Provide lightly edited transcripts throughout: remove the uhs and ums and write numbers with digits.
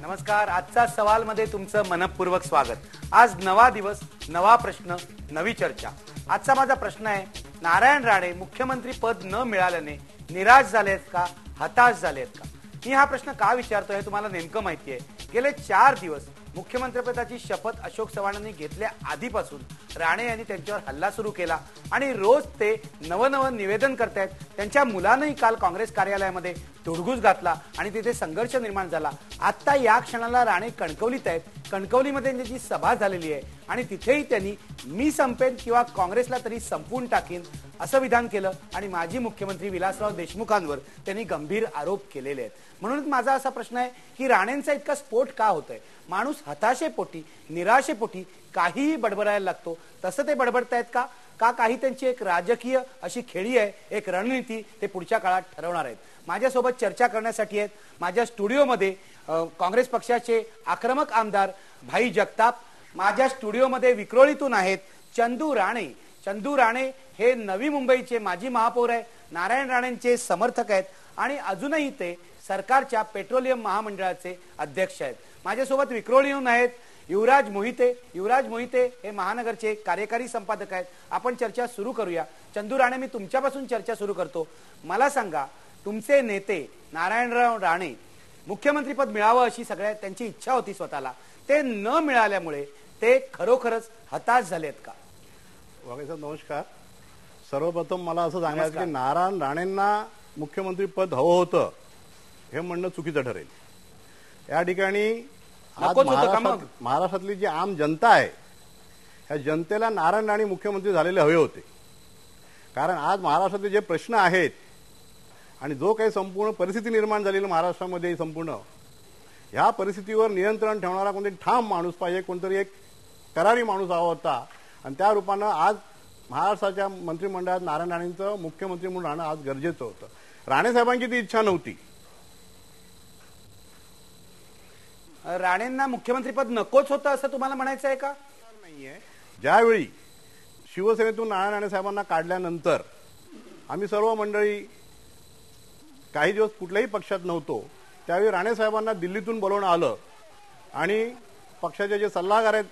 नमस्कार. आजचा सवाल मध्ये तुमचं मनपूर्वक स्वागत. आज नवा दिवस, नवा प्रश्न, नवी चर्चा. आजचा माझा प्रश्न आहे, नारायण राणे मुख्यमंत्री पद न मिळाल्याने निराश झालेत का, हताश झालेत का? मी हा प्रश्न का विचारतोय हे तुम्हाला नेमकं माहिती आहे. गेले 4 दिवस मुख्यमंत्रीपदाची शपथ अशोक चव्हाणांनी घेतल्या आधीपासून राणे यांनी त्यांच्यावर हल्ला सुरू केला आणि रोज ते नवनवन निवेदन करतायत. त्यांच्या मुलांनाही काल काँग्रेस कार्यालयामध्ये धुडगूस घातला आणि तिथे संघर्ष निर्माण झाला. आता या क्षणाला राणे कणकवलीत आहेत. कणकवलीमध्ये त्यांची सभा झालेली आहे आणि तिथेही त्यांनी मी संपेन किंवा काँग्रेसला तरी संपवून टाकीन असं विधान केलं आणि माजी मुख्यमंत्री विलासराव देशमुखांवर त्यांनी गंभीर आरोप केलेले आहेत. म्हणून माझा असा प्रश्न आहे की राणेंचा इतका स्फोट का होतोय? माणूस हताशेपोटी, निराशेपोटी काहीही बडबडायला लागतो. तसं ते बडबडतायत का? का काही त्यांची एक राजकीय अशी खेळी आहे, एक रणनीती ते पुढच्या काळात ठरवणार आहेत? माझ्यासोबत चर्चा करण्यासाठी आहेत माझ्या स्टुडिओमध्ये काँग्रेस पक्षाचे आक्रमक आमदार भाई जगताप. माझ्या स्टुडिओमध्ये विक्रोळीतून आहेत चंदू राणे. चंदू राणे हे नवी मुंबईचे माजी महापौर आहे, नारायण राणेंचे समर्थक आहेत आणि अजूनही ते सरकारच्या पेट्रोलियम महामंडळाचे अध्यक्ष आहेत. माझ्यासोबत विक्रोळीहून आहेत युवराज मोहिते. युवराज मोहिते हे महानगरचे कार्यकारी संपादक आहेत. आपण चर्चा सुरू करूया. चंदू राणे, मी तुमच्यापासून चर्चा सुरू करतो. मला सांगा, तुमचे नेते नारायणराव राणे मुख्यमंत्रीपद मिळावं अशी सगळ्या त्यांची इच्छा होती स्वतःला, ते न मिळाल्यामुळे ते खरोखरच हताश झालेत का? वाघे साहेब नमस्कार. सर्वप्रथम मला असं सांगायचं की नारायण राणेंना मुख्यमंत्री पद हवं होतं हे म्हणणं चुकीचं ठरेल. या ठिकाणी आज महाराष्ट्रातली जी आम जनता आहे, ह्या जनतेला नारायण राणे मुख्यमंत्री झालेले हवे होते. कारण आज महाराष्ट्रातले जे प्रश्न आहेत आणि जो काही संपूर्ण परिस्थिती निर्माण झालेली महाराष्ट्रामध्ये, संपूर्ण ह्या परिस्थितीवर नियंत्रण ठेवणारा कोणतरी ठाम माणूस पाहिजे, कोणतरी एक करारी माणूस हवा होता. आणि त्या रूपानं आज महाराष्ट्राच्या मंत्रिमंडळात नारायण राणेंचं मुख्यमंत्री म्हणून राहणं आज गरजेचं होतं. राणे साहेबांची ती इच्छा नव्हती. राणेंना मुख्यमंत्रीपद नकोच होतं असं तुम्हाला म्हणायचं आहे का? नाहीये. ज्यावेळी शिवसेनेतून नारायण राणे साहेबांना काढल्यानंतर आम्ही सर्व मंडळी काही दिवस कुठल्याही पक्षात नव्हतो, त्यावेळी राणे साहेबांना दिल्लीतून बोलवणं आलं आणि पक्षाचे जे सल्लागार आहेत,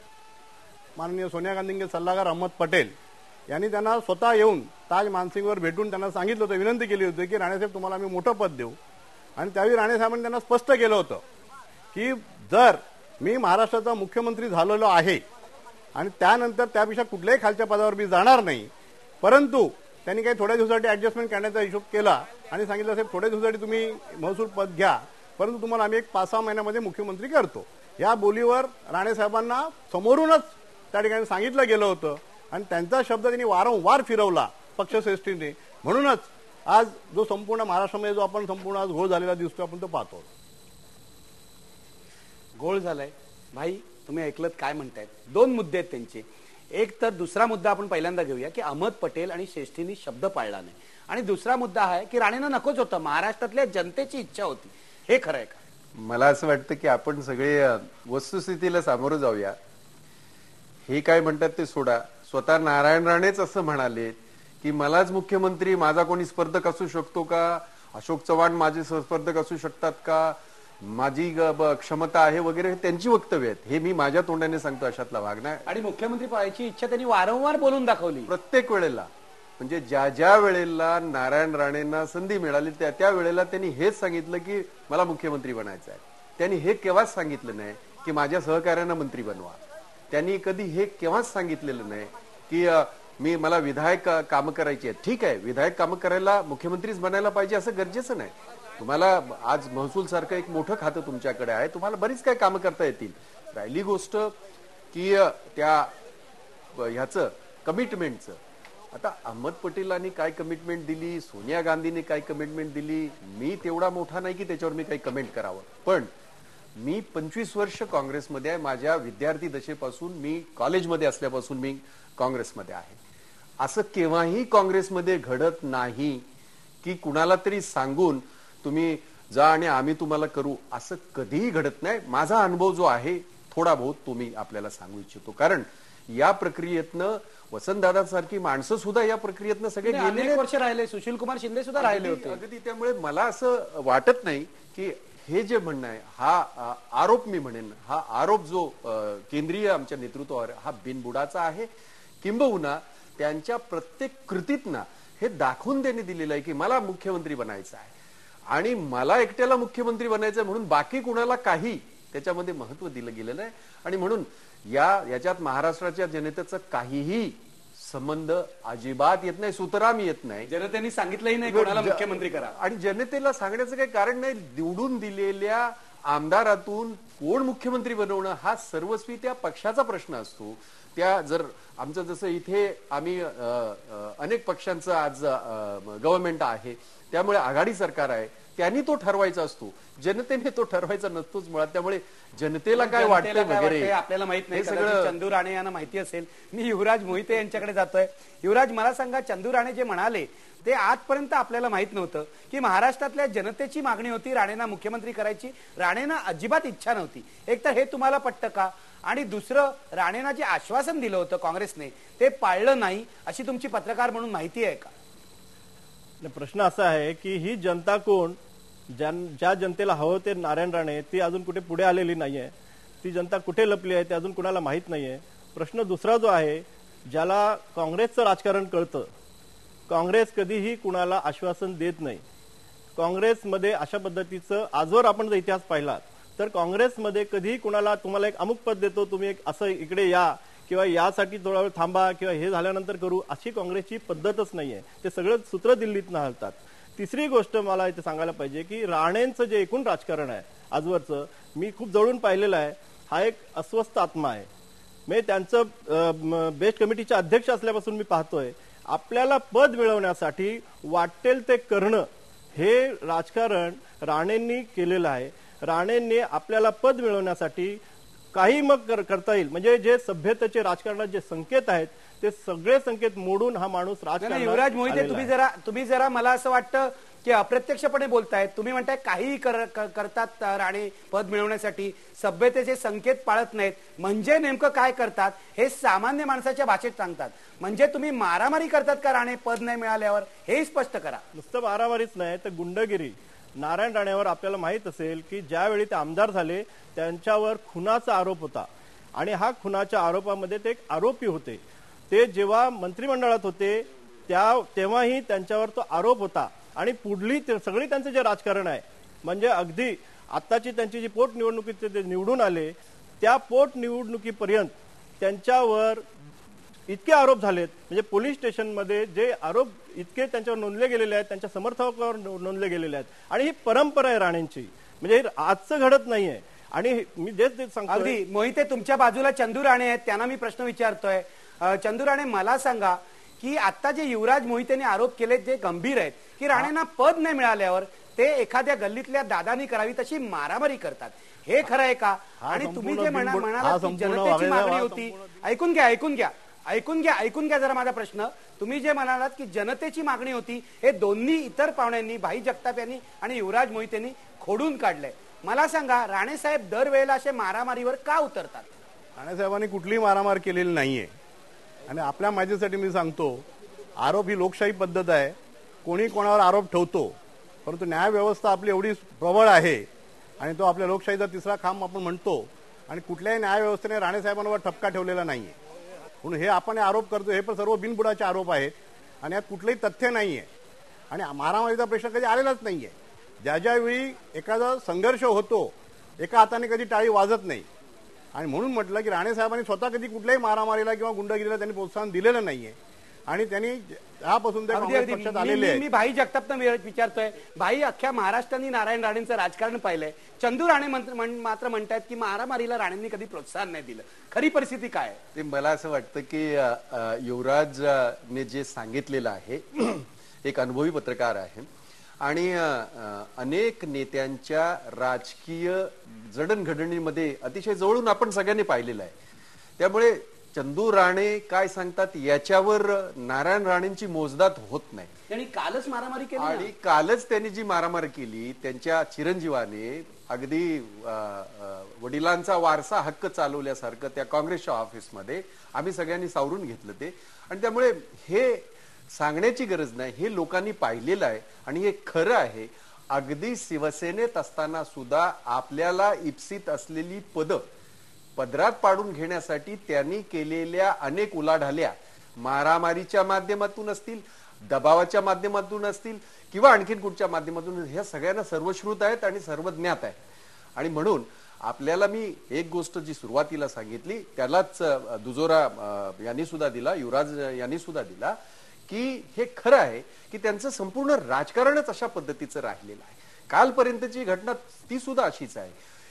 माननीय सोनिया गांधींचे सल्लागार अहमद पटेल यांनी त्यांना स्वतः येऊन ताज मानसिंगवर भेटून त्यांना सांगितलं होतं, विनंती केली होती की राणेसाहेब तुम्हाला आम्ही मोठं पद देऊ. आणि त्यावेळी राणे साहेबांनी त्यांना स्पष्ट केलं होतं की जर मी महाराष्ट्राचा मुख्यमंत्री झालेलो आहे आणि त्यानंतर त्यापेक्षा कुठल्याही खालच्या पदावर मी जाणार नाही, परंतु त्यांनी काही थोड्या दिवसासाठी ऍडजस्टमेंट करण्याचा हिशोब केला आणि सांगितलं साहेब थोड्या दिवसासाठी तुम्ही महसूल पद घ्या, परंतु तुम्हाला आम्ही एक 5-6 महिन्यामध्ये मुख्यमंत्री करतो. या बोलीवर राणे साहेबांना समोरूनच त्या ठिकाणी सांगितलं गेलं होतं आणि त्यांचा शब्द त्यांनी वारंवार फिरवला पक्षश्रेष्ठीने. म्हणूनच आज जो संपूर्ण महाराष्ट्रामध्ये जो आपण संपूर्ण आज घोळ झालेला दिसतो आपण तो पाहतो. गोळ झालाय. भाई, तुम्ही ऐकलत काय म्हणतायत? 2 मुद्दे आहेत त्यांचे. एक तर दुसरा मुद्दा आपण पहिल्यांदा घेऊया की अहमद पटेल आणि श्रेष्ठींनी शब्द पाळला नाही, आणि दुसरा मुद्दा आहे की राणेंना नकोच होतं, महाराष्ट्रातल्या जनतेची इच्छा होती. हे खरं आहे का? मला असं वाटतं की आपण सगळे वस्तुस्थितीला सामोरं जाऊया. हे काय म्हणतात ते सोडा. स्वतः नारायण राणेच असं म्हणाले की मलाच मुख्यमंत्री, माझा कोणी स्पर्धक असू शकतो का, अशोक चव्हाण माझे स्पर्धक असू शकतात का, माझी क्षमता आहे वगैरे, त्यांची वक्तव्य आहेत. हे मी माझ्या तोंडाने सांगतो अशातला भाग नाही. आणि मुख्यमंत्री पदाची इच्छा त्यांनी वारंवार बोलून दाखवली प्रत्येक वेळेला. म्हणजे ज्या ज्या वेळेला नारायण राणेंना संधी मिळाली त्या त्या वेळेला त्यांनी हेच सांगितलं की मला मुख्यमंत्री बनायचं आहे. त्यांनी हे केव्हाच सांगितलं नाही की माझ्या सहकार्यांना मंत्री बनवा. त्यांनी कधी हे केव्हाच सांगितलेलं नाही की मला विधायक कामं करायची आहेत. ठीक आहे, विधायक कामं करायला मुख्यमंत्रीच बनायला पाहिजे असं गरजेचं नाही. तुम्हाला आज महसूल सारखं एक मोठं खातं तुमच्याकडे आहे, तुम्हाला बरीच काय कामं करता येतील. राहिली गोष्ट की त्या ह्याचं कमिटमेंटचं. आता अहमद पटेलांनी काय कमिटमेंट दिली, सोनिया गांधीने काय कमिटमेंट दिली, मी तेवढा मोठा नाही की त्याच्यावर मी काही कमेंट करावं. पण मी 25 वर्ष काँग्रेसमध्ये आहे. माझ्या विद्यार्थी दशेपासून, मी कॉलेजमध्ये असल्यापासून मी काँग्रेसमध्ये आहे. असं केव्हाही काँग्रेसमध्ये घडत नाही की कुणाला तरी सांगून तुम्ही जा आणि आम्ही तुम्हाला करू, असं कधीही घडत नाही. माझा अनुभव जो आहे थोडा बहुत तो मी आपल्याला सांगू इच्छितो. कारण या प्रक्रियेतनं वसंतदादांसारखी माणसं सुद्धा या प्रक्रियेतनं सगळे गेलेले वर्ष राहिले. सुशील कुमार शिंदे सुद्धा राहिले होते. अगदी. त्यामुळे मला असं वाटत नाही की हे जे म्हणणं आहे हा आरोप मी म्हणेन, हा आरोप जो केंद्रीय आमच्या नेतृत्वावर हा बिनबुडाचा आहे. किंबहुना त्यांच्या प्रत्येक कृतीतना हे दाखवून त्यांनी दिलेलं आहे की मला मुख्यमंत्री बनायचं आहे आणि मला एकट्याला मुख्यमंत्री बनायचं म्हणून बाकी कुणाला काही त्याच्यामध्ये महत्व दिलं गेलं नाही. आणि म्हणून याच्यात महाराष्ट्राच्या जनतेचं काहीही संबंध अजिबात येत नाही, सुतराम येत नाही. जनतेने सांगितलंही नाही कोणाला मुख्यमंत्री करा आणि जनतेला सांगण्याचं काही कारण नाही. निवडून दिलेल्या आमदारातून कोण मुख्यमंत्री बनवणं हा सर्वस्वी त्या पक्षाचा प्रश्न असतो. त्या जर आमचं जसं इथे आम्ही अनेक पक्षांचं आज गव्हर्नमेंट आहे, त्यामुळे आघाडी सरकार आहे, त्यांनी तो ठरवायचा असतो, जनतेने तो ठरवायचा नसतोच मुळात. त्यामुळे जनतेला काय वाटतं वगैरे आपल्याला माहित नाही. सगळं चंदू राणे यांना माहिती असेल. मी युवराज मोहिते यांच्याकडे जातोय. युवराज, मला सांगा, चंदू राणे जे म्हणाले ते आजपर्यंत आपल्याला माहित नव्हतं की महाराष्ट्रातल्या जनतेची मागणी होती राणेंना मुख्यमंत्री करायची, राणेंना अजिबात इच्छा नव्हती. एक तर हे तुम्हाला पटतं का? आणि दुसरं, राणेंना जे आश्वासन दिलं होतं काँग्रेसने ते पाळलं नाही अशी तुमची पत्रकार म्हणून माहिती आहे का? प्रश्न असा आहे की ही जनता कोण, ज्या जनतेला हवं ते नारायण राणे, ती अजून कुठे पुढे आलेली नाहीये. ती जनता कुठे लपली आहे ते अजून कुणाला माहित नाहीये. प्रश्न दुसरा जो आहे, ज्याला काँग्रेसचं राजकारण कळतं, काँग्रेस कधीही कुणाला आश्वासन देत नाही. काँग्रेसमध्ये अशा पद्धतीचं आजवर आपण जर इतिहास पाहिला तर काँग्रेसमध्ये कधीही कुणाला तुम्हाला एक अमुक पद देतो, तुम्ही एक असं इकडे या किंवा यासाठी थोडा वेळ थांबा किंवा हे झाल्यानंतर करू, अशी काँग्रेसची पद्धतच नाहीये. ते सगळं सूत्र दिल्लीतनं हलतात. तिसरी गोष्ट मला इथे सांगायला पाहिजे की राणेंचं जे एकूण राजकारण आहे आजवरचं, मी खूप जवळून पाहिलेलं आहे. हा एक अस्वस्थ आत्मा आहे. मी त्यांचं बेस्ट कमिटीचे अध्यक्ष असल्यापासून मी पाहतोय, आपल्याला पद मिळवण्यासाठी वाटेल ते करणं हे राजकारण राणेंनी केलेलं आहे. राणेंनी आपल्याला पद मिळवण्यासाठी काही मग करता येईल, म्हणजे जे सभ्यतेचे राजकारणात जे संकेत आहेत ते सगळे संकेत मोडून हा माणूस राजकारणात. युवराज मोहिते, तुम्ही जरा मला असं वाटतं की अप्रत्यक्षपणे बोलतायत. तुम्ही म्हणताय काहीही करतात राणे पद मिळवण्यासाठी, सभ्यतेचे संकेत पाळत नाहीत. म्हणजे नेमकं काय करतात हे सामान्य माणसाच्या भाषेत सांगतात. म्हणजे तुम्ही मारामारी करतात का राणे पद नाही मिळाल्यावर, हे स्पष्ट करा. नुसतं मारामारीच नाही तर गुंडगिरी. नारायण राणेवर आपल्याला माहित असेल की ज्यावेळी ते आमदार झाले त्यांच्यावर खुनाचा आरोप होता आणि हा खुनाच्या आरोपामध्ये ते एक आरोपी होते. ते जेव्हा मंत्रिमंडळात होते तेव्हाही त्यांच्यावर तो आरोप होता. आणि पुढली सगळी त्यांचं जे राजकारण आहे, म्हणजे अगदी आत्ताची त्यांची जी पोटनिवडणुकीत ते निवडून आले त्या पोटनिवडणुकीपर्यंत त्यांच्यावर इतके आरोप झालेत, म्हणजे पोलीस स्टेशनमध्ये जे आरोप इतके त्यांच्यावर नोंदले गेलेले आहेत, त्यांच्या समर्थकावर नोंदले गेलेले आहेत. आणि ही परंपरा आहे राणेंची, म्हणजे आजचं घडत नाहीये. आणि मी जे सांगतो, अगदी मोहिते, तुमच्या बाजूला चंदू राणे आहेत, त्यांना मी प्रश्न विचारतोय. चंदू राणे, मला सांगा की आता जे युवराज मोहितेने आरोप केले जे गंभीर आहेत की राणेंना पद नाही मिळाल्यावर ते एखाद्या गल्लीतल्या दादानी करावी तशी मारामारी करतात, हे खरं आहे का? आणि तुम्ही जे म्हणाला जनतेची मागणी होती, ऐकून घ्या जरा माझा प्रश्न. तुम्ही जे म्हणालात की जनतेची मागणी होती, हे दोन्ही इतर पाहुण्यांनी, भाई जगताप यांनी आणि युवराज मोहितेंनी खोडून काढलंय. मला सांगा, राणे साहेब दरवेळेला असे मारामारीवर का उतरतात? राणे साहेबांनी कुठलीही मारामार केलेली नाहीये. आणि आपल्या माहितीसाठी मी सांगतो, आरोप ही लोकशाही पद्धत आहे. कोणी कोणावर आरोप ठेवतो, परंतु न्यायव्यवस्था आपली एवढी प्रबळ आहे आणि तो आपल्या लोकशाहीचा तिसरा खांब आपण म्हणतो. आणि कुठल्याही न्यायव्यवस्थेने राणे साहेबांवर ठपका ठेवलेला नाहीये. म्हणून हे आपण आरोप करतो हे पण सर्व बिनबुडाचे आरोप आहेत आणि यात कुठलंही तथ्य नाहीये. आणि मारामारीचा प्रश्न कधी आलेलाच नाहीये. ज्यावेळी एखादा संघर्ष होतो, एका हाताने कधी टाळी वाजत नाही. आणि म्हणून म्हटलं की राणे साहेबांनी स्वतः कधी कुठल्याही मारामारीला किंवा गुंडगिरीला त्यांनी प्रोत्साहन दिलेलं नाहीये. आणि त्यांनी त्यापासून ते काँग्रेस पक्षात आलेले आहेत. मी भाई जगतापना विचारतोय, भाई, अख्ख्या महाराष्ट्राने नारायण राणेंचं राजकारण पाहिलंय. चंदू राणे मात्र म्हणतायत की मारामारीला राणेंनी कधी प्रोत्साहन नाही दिलं. खरी परिस्थिती काय? ते मला असं वाटतं की युवराजने जे सांगितलेलं आहे, एक अनुभवी पत्रकार आहे आणि अनेक नेत्यांच्या राजकीय जडणघडणीमध्ये अतिशय जवळून आपण सगळ्यांनी पाहिलेलं आहे. त्यामुळे चंदू राणे काय सांगतात याच्यावर नारायण राणेंची मोजदाद होत नाही. त्यांनी कालच मारामारी केली आणि कालच त्यांनी जी मारामारी केली, त्यांच्या चिरंजीवाने अगदी वडिलांचा वारसा हक्क चालवल्यासारखं त्या काँग्रेसच्या ऑफिसमध्ये आम्ही सगळ्यांनी सावरून घेतलं ते. आणि त्यामुळे हे सांगण्याची गरज नाही, हे लोकांनी पाहिलेलं आहे आणि हे खरं आहे. अगदी शिवसेनेत असताना सुद्धा आपल्याला इप्सित असलेली पदं पदरात पाडून घेण्यासाठी त्यांनी केलेल्या अनेक उलाढाल्या मारामारीच्या माध्यमातून असतील, दबावाच्या माध्यमातून असतील किंवा आणखीन कुठच्या माध्यमातून, ह्या सगळ्यांना सर्वश्रुत आहेत आणि सर्वज्ञात आहे. आणि म्हणून आपल्याला मी एक गोष्ट जी सुरुवातीला सांगितली त्यालाच दुजोरा यांनी सुद्धा दिला, युवराज यांनी सुद्धा दिला, की हे खरं आहे की त्यांचं संपूर्ण राजकारणच अशा पद्धतीचं राहिलेलं आहे. कालपर्यंतची घटना ती सुद्धा अशीच आहे.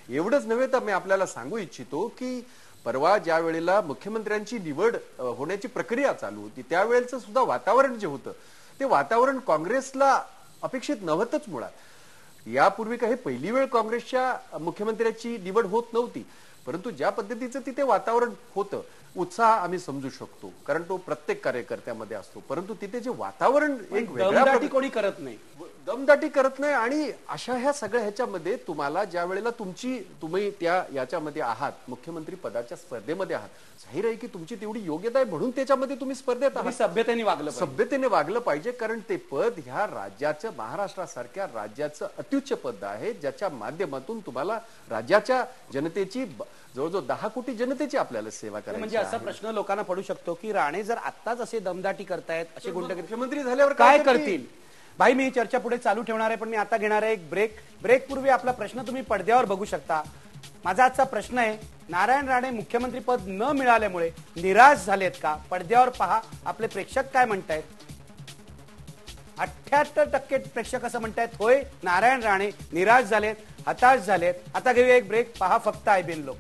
एवढंच नव्हे तर मी आपल्याला सांगू इच्छितो की परवा ज्या वेळेला मुख्यमंत्र्यांची निवड होण्याची प्रक्रिया चालू होती त्यावेळेचं सुद्धा वातावरण जे होतं ते वातावरण काँग्रेसला अपेक्षित नव्हतंच. मुळात यापूर्वी काही पहिली वेळ काँग्रेसच्या मुख्यमंत्र्याची निवड होत नव्हती, परंतु ज्या पद्धतीचं तिथे वातावरण होतं, उत्साह आम्ही समजू शकतो कारण तो प्रत्येक कार्यकर्त्यामध्ये असतो, परंतु तिथे जे वातावरण एक दमदाटी कोणी करत नाही, दमदाटी करत नाही. आणि अशा ह्या सगळ्या ह्याच्यामध्ये तुम्हाला ज्या वेळेला तुम्ही त्या याच्यामध्ये आहात, मुख्यमंत्री पदाच्या स्पर्धेमध्ये आहात, जाहीर आहे की तुमची तेवढी योग्यता आहे म्हणून त्याच्यामध्ये तुम्ही स्पर्धेत आहात. सभ्यतेने वागलं पाहिजे कारण ते पद ह्या राज्याचं, महाराष्ट्रासारख्या राज्याचं अत्युच्च पद आहे ज्याच्या माध्यमातून तुम्हाला राज्याच्या जनतेची, जवळजवळ 10 कोटी जनतेची आपल्याला सेवा करायची. म्हणजे असा प्रश्न लोकांना पडू शकतो की राणे जर आत्ताच असे दमदाटी करतायत, असे गुंडगिरी मुख्यमंत्री झाल्यावर काय करतील? भाई, मी चर्चा पुढे चालू ठेवणार आहे, पण मी आता घेणार आहे एक ब्रेक पूर्वी आपला प्रश्न तुम्ही पडद्यावर बघू शकता. माझा आजचा प्रश्न आहे, नारायण राणे मुख्यमंत्री पद न मिळाल्यामुळे निराश झालेत का? पडद्यावर पहा, आपले प्रेक्षक काय म्हणतायत. 78% प्रेक्षक असं म्हणतायत, होय नारायण राणे निराश झालेत, हताश झालेत. आता घेऊया एक ब्रेक, पहा फक्त IBN लोक.